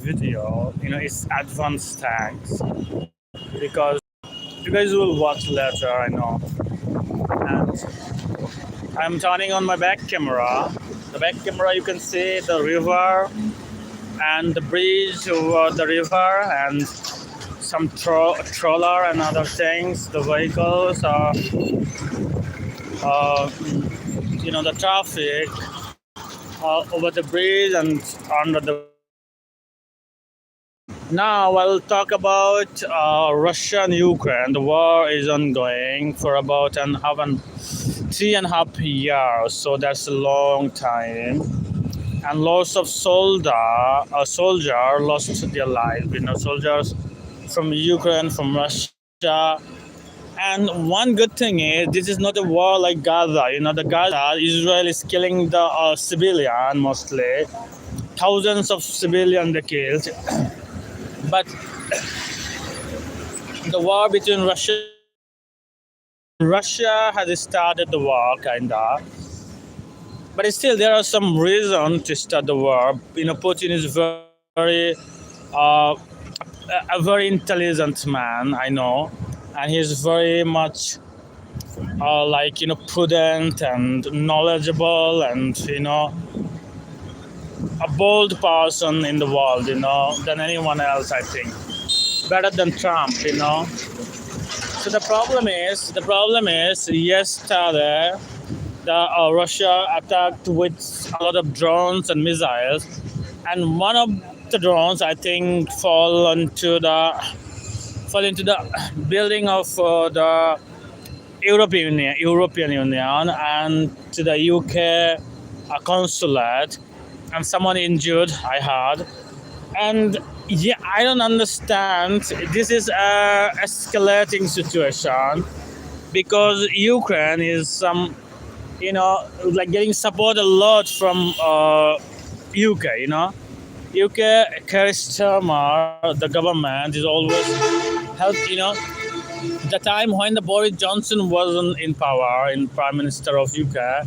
video, it's advanced tanks because you guys will watch later, I know. And I'm turning on my back camera. The back camera, you can see the river and the bridge over the river and some trawler and other things. The vehicles are, uh, the traffic over the bridge and under the. Now I'll talk about Russia and Ukraine. The war is ongoing for about 3.5 years, so that's a long time. And lots of soldier lost their lives. Soldiers from Ukraine, from Russia. And one good thing is this is not a war like Gaza. The Gaza, Israel is killing the civilian mostly. Thousands of civilians they killed. But the war between Russia has started the war, kinda. But still, there are some reasons to start the war. Putin is very, uh, a very intelligent man, I know, and he's very much, prudent and knowledgeable, and a bold person in the world, than anyone else, I think. Better than Trump. So the problem is, yesterday, Russia attacked with a lot of drones and missiles, and one of the drones, I think, fell into the building of the European Union and to the UK consulate, and someone injured, I heard. And yeah, I don't understand. This is a escalating situation because Ukraine is like getting support a lot from UK. UK, Keir Starmer, the government is always help. The time when the Boris Johnson wasn't in power, in Prime Minister of UK,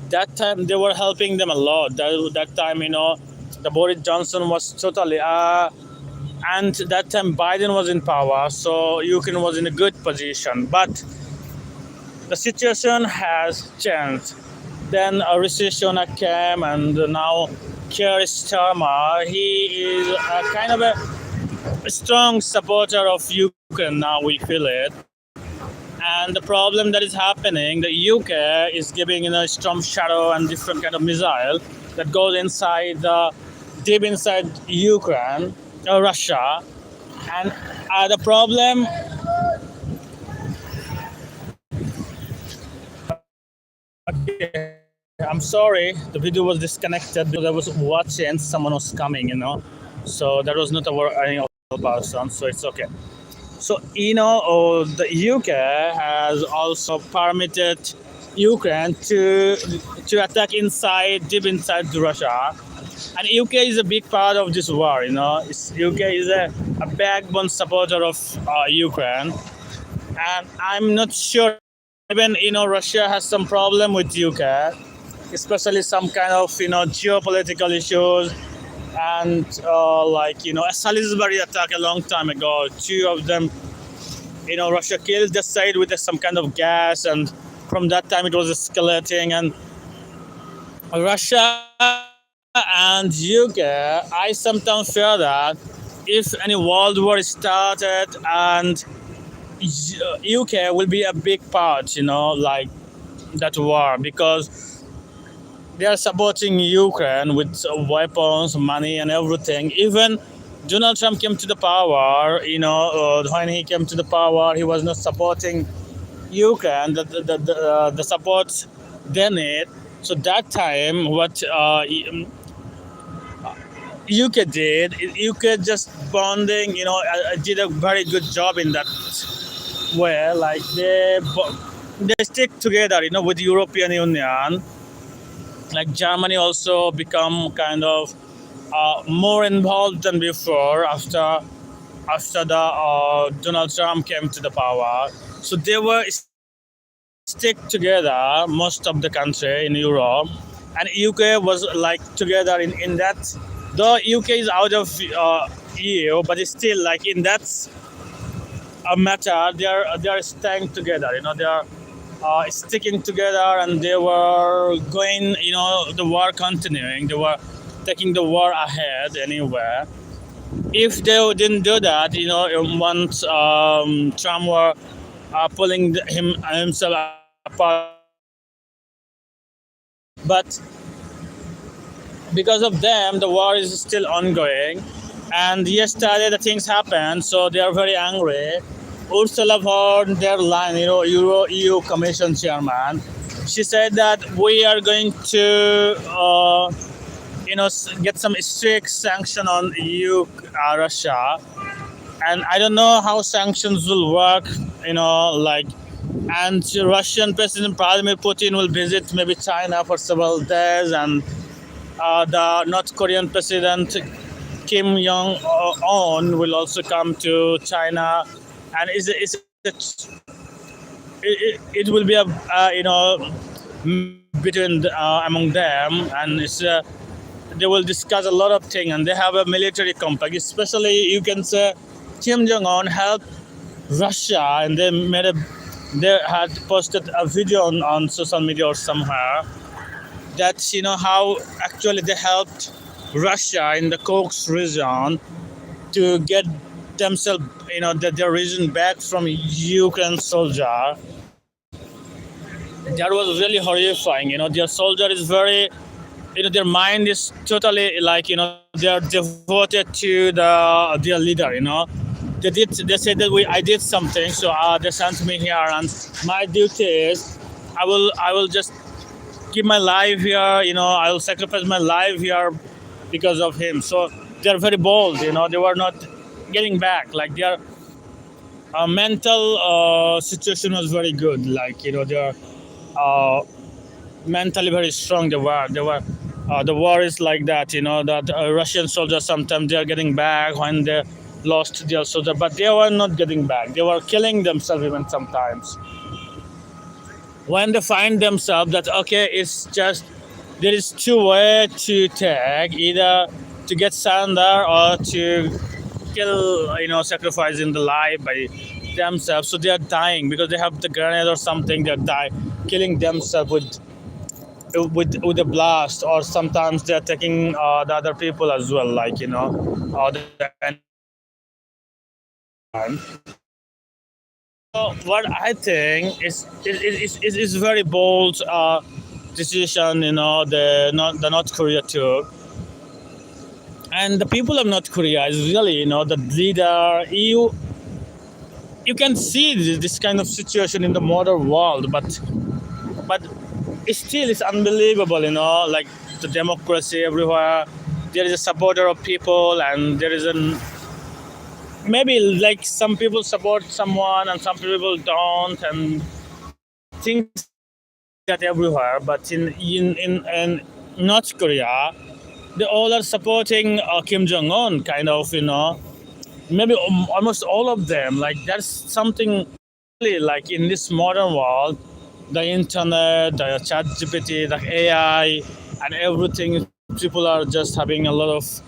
that time they were helping them a lot. That time, the Boris Johnson was totally, and that time Biden was in power, so Ukraine was in a good position. But the situation has changed. Then a recession came, and now Keir Starmer, he is a kind of a strong supporter of Ukraine. Now we feel it. And the problem that is happening, the UK is giving Storm Shadow and different kind of missile that goes deep inside Ukraine, Russia, and the problem. Okay, I'm sorry, the video was disconnected because I was watching someone was coming, so that was not any other person, so it's okay. So, the UK has also permitted Ukraine to attack deep inside Russia. And UK is a big part of this war, UK is a backbone supporter of Ukraine. And I'm not sure, even, Russia has some problem with UK, especially some kind of, geopolitical issues. And a Salisbury attack a long time ago, two of them, Russia killed the side with some kind of gas, and from that time it was escalating. And Russia and UK, I sometimes fear that if any world war started, and UK will be a big part, like that war, because they are supporting Ukraine with weapons, money, and everything. Even Donald Trump came to the power, when he came to the power, he was not supporting Ukraine, the support they need. So that time, what UK did, UK just bonding, did a very good job in that way. Like they stick together, with the European Union. Like Germany also become kind of more involved than before after the Donald Trump came to the power. So they were stick together, most of the country in Europe, and UK was like together in that Though UK is out of EU, but it's still like in that a matter, they are staying together. They are sticking together, and they were going. The war continuing. They were taking the war ahead anywhere. If they didn't do that, once Trump were pulling himself apart, but because of them, the war is still ongoing. And yesterday the things happened, so they are very angry. Ursula von der Leyen, EU Commission chairman, she said that we are going to, get some strict sanction on EU, Russia. And I don't know how sanctions will work, and Russian President Vladimir Putin will visit maybe China for several days, and the North Korean President Kim Jong-un will also come to China, and it will be a between among them, and they will discuss a lot of things, and they have a military complex. Especially, you can say Kim Jong-un helped Russia, and they had posted a video on social media or somewhere that how actually they helped Russia in the Kursk region to get themselves their region back from Ukraine soldier. That was really horrifying. Their soldier is very, their mind is totally like they are devoted to their leader. They said that I did something, so they sent me here, and my duty is I will just give my life here. I will sacrifice my life here because of him. So they're very bold. They were not getting back. Like their mental situation was very good. Like they're mentally very strong. They were. The war is like that. That Russian soldiers sometimes they are getting back when they lost their soldier, but they were not getting back. They were killing themselves even sometimes. When they find themselves that okay, it's just there is two ways to take, either to get surrender or to kill, sacrificing the life by themselves. So they are dying because they have the grenade or something. They die, killing themselves with a blast, or sometimes they are taking the other people as well, like So what I think is very bold decision, the North Korea took, and the people of North Korea is really, the leader. You can see this kind of situation in the modern world, but it still is unbelievable, like the democracy everywhere. There is a supporter of people, and there is maybe like some people support someone and some people don't, and things that everywhere. But in North Korea, they all are supporting Kim Jong-un, kind of, maybe almost all of them. Like there's something really like in this modern world, the internet, the chat GPT, the AI, and everything. People are just having a lot of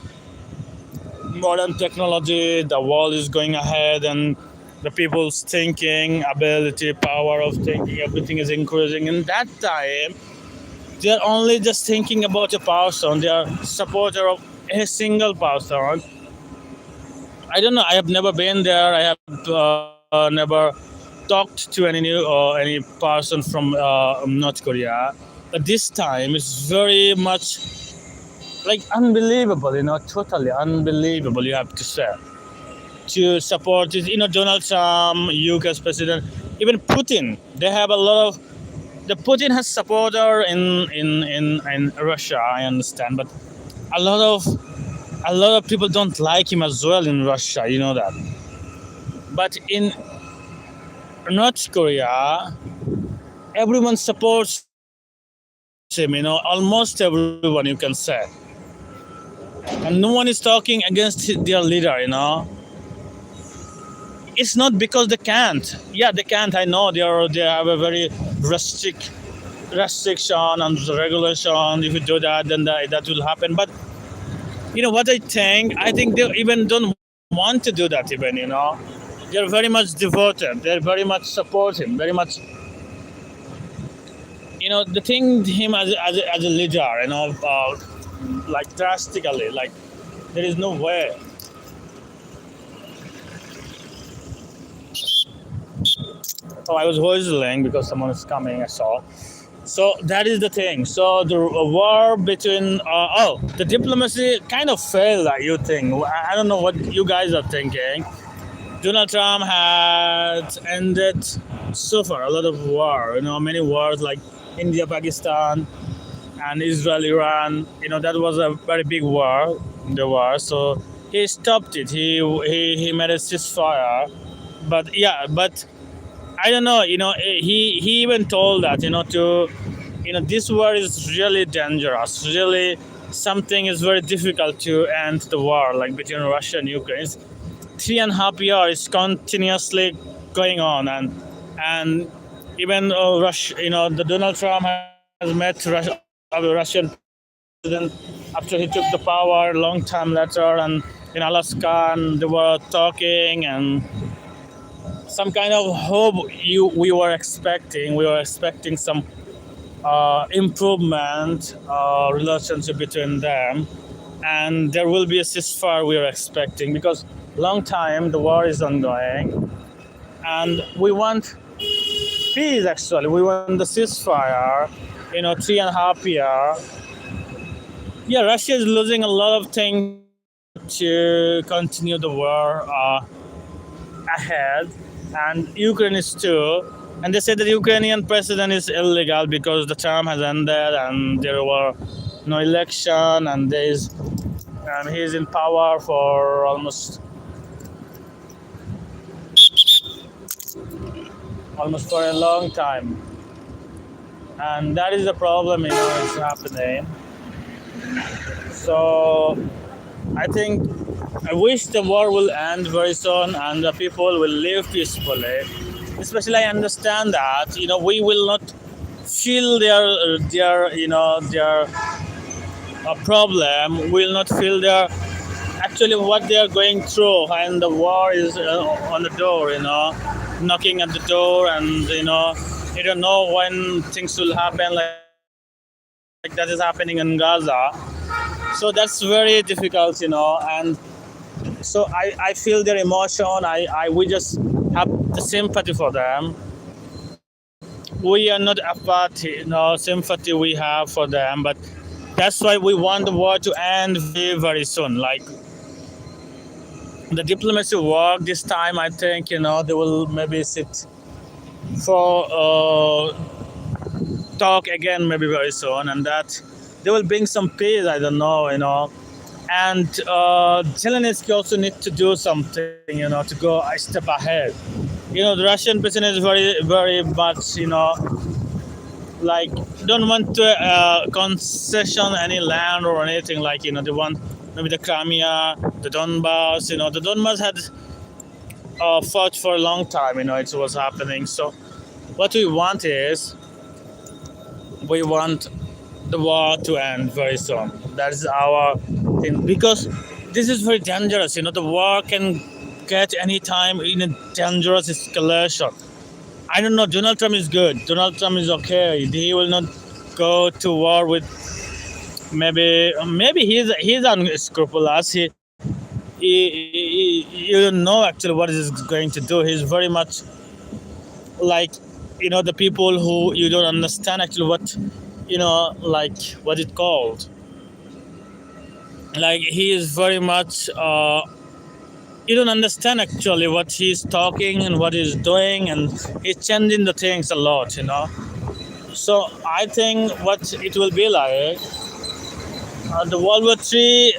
modern technology. The world is going ahead, and the people's thinking ability, power of thinking, everything is increasing. In that time, they're only just thinking about a person. They are supporter of a single person. I don't know. I have never been there. I have never talked to any person from North Korea. But this time, it's very much like unbelievable. Totally unbelievable. You have to say, to support it. Donald Trump, UK's president, even Putin. They have a lot of. The Putin has supporter in Russia. I understand, but a lot of people don't like him as well in Russia. You know that. But in North Korea, everyone supports him. Almost everyone, you can say, and no one is talking against their leader. It's not because they can't. Yeah, they can't. I know they have a very restriction and regulation. If you do that, then that will happen. But what I think? I think they even don't want to do that. Even they're very much devoted. They're very much support him. Very much, the thing him as a leader. Like drastically. Like there is no way. Oh, I was whistling because someone is coming. I saw. So that is the thing. So the war between the diplomacy kind of failed. You think? I don't know what you guys are thinking. Donald Trump had ended so far a lot of war. Many wars like India, Pakistan, and Israel, Iran. That was a very big war. The war. So he stopped it. He made a ceasefire. But yeah, but I don't know. He even told that to this war is really dangerous. Really, something is very difficult to end the war, like between Russia and Ukraine. It's 3.5 years continuously going on, and even Russia. The Donald Trump has met Russian president after he took the power long time later, and in Alaska, and they were talking and some kind of hope we were expecting. We were expecting some improvement relationship between them, and there will be a ceasefire we are expecting because long time the war is ongoing, and we want peace. Actually, we want the ceasefire. 3.5 year. Yeah, Russia is losing a lot of things to continue the war ahead, and Ukraine is too. And they said that the Ukrainian president is illegal because the term has ended and there were no election, and he's in power for almost for a long time, and that is the problem. It's happening. So I wish the war will end very soon and the people will live peacefully. Especially, I understand that we will not feel their problem. We will not feel their actually what they are going through, and the war is on the door. Knocking at the door, and you don't know when things will happen. Like that is happening in Gaza. So that's very difficult. And so I feel their emotion. We just have the sympathy for them. We are not apathy, sympathy we have for them, but that's why we want the war to end very, very soon. Like the diplomacy work this time, I think they will maybe sit for talk again maybe very soon, and that they will bring some peace. I don't know, and Zelensky also needs to do something, to go a step ahead. The Russian president is very, very much, like don't want to concession any land or anything. Like they want maybe the Crimea, the Donbass. The Donbass had fought for a long time. It was happening. So what we want is we want the war to end very soon. That is our thing, because this is very dangerous. The war can get any time in a dangerous escalation. I don't know. Donald Trump is good. Donald Trump is okay. He will not go to war with maybe he's unscrupulous. You don't know actually what he's going to do. He's very much like the people who you don't understand actually what like what it called. Like he is very much you don't understand actually what he's talking and what he's doing, and he's changing the things a lot. So I think what it will be like the World War III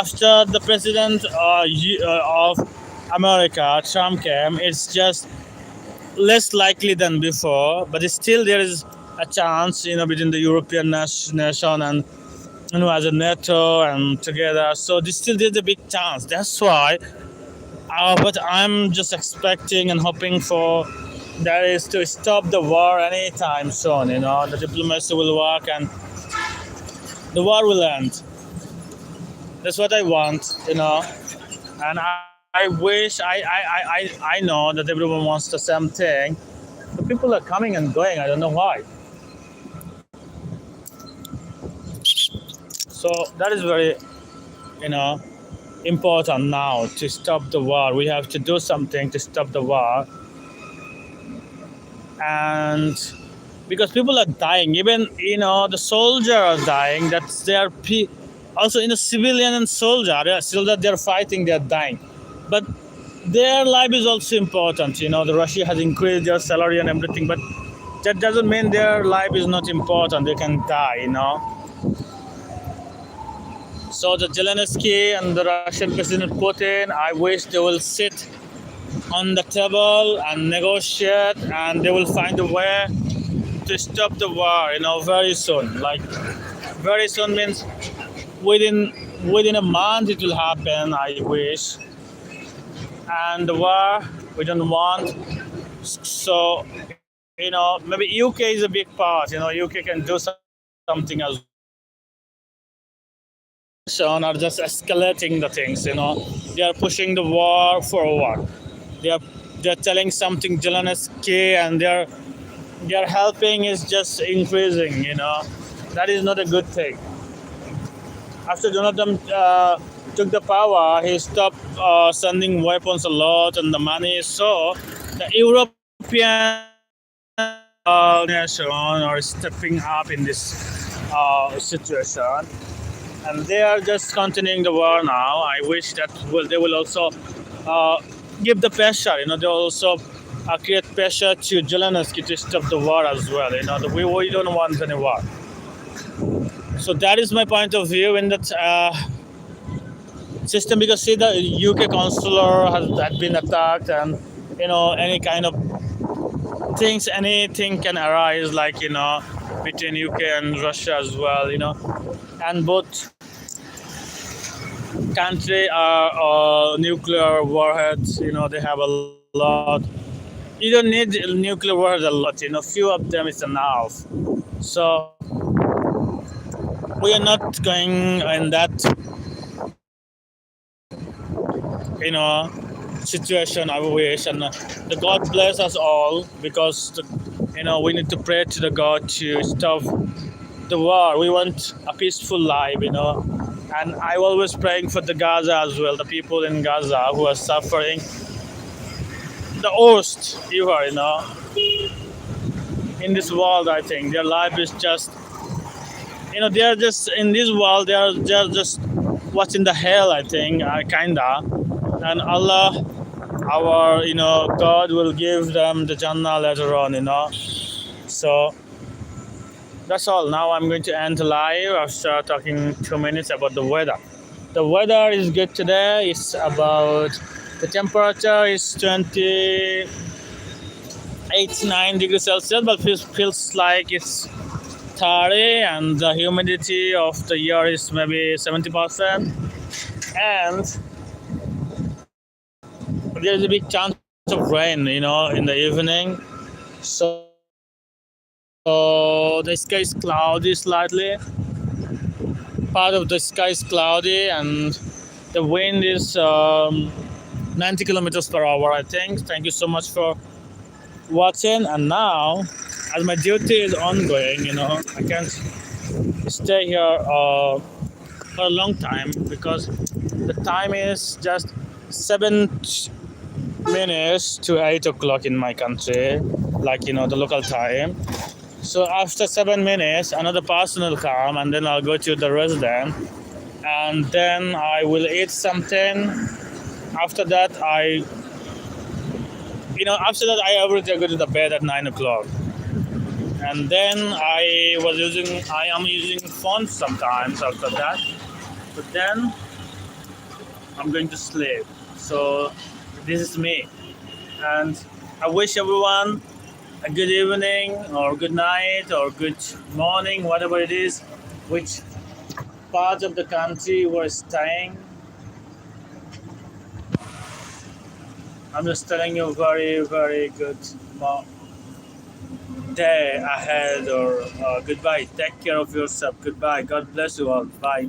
after the president of America, Trump, came. It's just less likely than before, but still there is a chance, between the European nation and as a NATO and together. So there's a big chance. That's why. What I'm just expecting and hoping for that is to stop the war anytime soon. The diplomacy will work and the war will end. That's what I want, and I wish I know that everyone wants the same thing. The people are coming and going. I don't know why. So that is very, you know, important now to stop the war. We have to do something to stop the war, and because people are dying, even the soldier are dying. That's their also in the civilian and soldier. They're fighting, they're dying, but their life is also important. The Russia has increased their salary and everything, but that doesn't mean their life is not important. They can die. So the Zelensky and the Russian President Putin, I wish they will sit on the table and negotiate, and they will find a way to stop the war. Very soon. Like very soon means within a month it will happen. I wish, and the war we don't want. So maybe UK is a big part. UK can do something as are just escalating the things. They are pushing the war forward. They are telling something Zelensky, and their helping is just increasing. That is not a good thing. After Donald Trump took the power, he stopped sending weapons a lot and the money. So the European nation are stepping up in this situation, and they are just continuing the war now. I wish that they will also give the pressure. They also create pressure to Zelensky to stop the war as well. We don't want any war. So that is my point of view in that system, because see, the UK consular had been attacked, and any kind of anything can arise, like between UK and Russia as well. And both country are nuclear warheads. They have a lot. You don't need nuclear warheads a lot. Few of them is enough. So we are not going in that situation, I wish, and the God bless us all, because we need to pray to the God to stop the war. We want a peaceful life, and I always praying for the Gaza as well, the people in Gaza who are suffering the worst ever, in this world. I think their life is just, they are just in this world, they are just watching the hell, I think, kinda. And Allah, our God will give them the Jannah later on. So that's all. Now I'm going to end live after talking 2 minutes about the weather. The weather is good today. It's about, the temperature is 28-9 degrees Celsius, but feels like it's 30, and the humidity of the air is maybe 70%, and there's a big chance of rain, in the evening. So the sky is cloudy slightly. Part of the sky is cloudy, and the wind is 90 kilometers per hour, I think. Thank you so much for watching. And now, as my duty is ongoing, I can't stay here for a long time, because the time is just 7 minutes to 8 o'clock in my country, like the local time. So after 7 minutes, another person will come, and then I'll go to the resident, and then I will eat something. After that, I already go to the bed at 9 o'clock, and then I am using phone sometimes after that, but then I'm going to sleep. So this is me, and I wish everyone a good evening, or good night, or good morning, whatever it is, which part of the country you are staying. I'm just telling you, very, very good day ahead, or goodbye. Take care of yourself. Goodbye. God bless you all. Bye.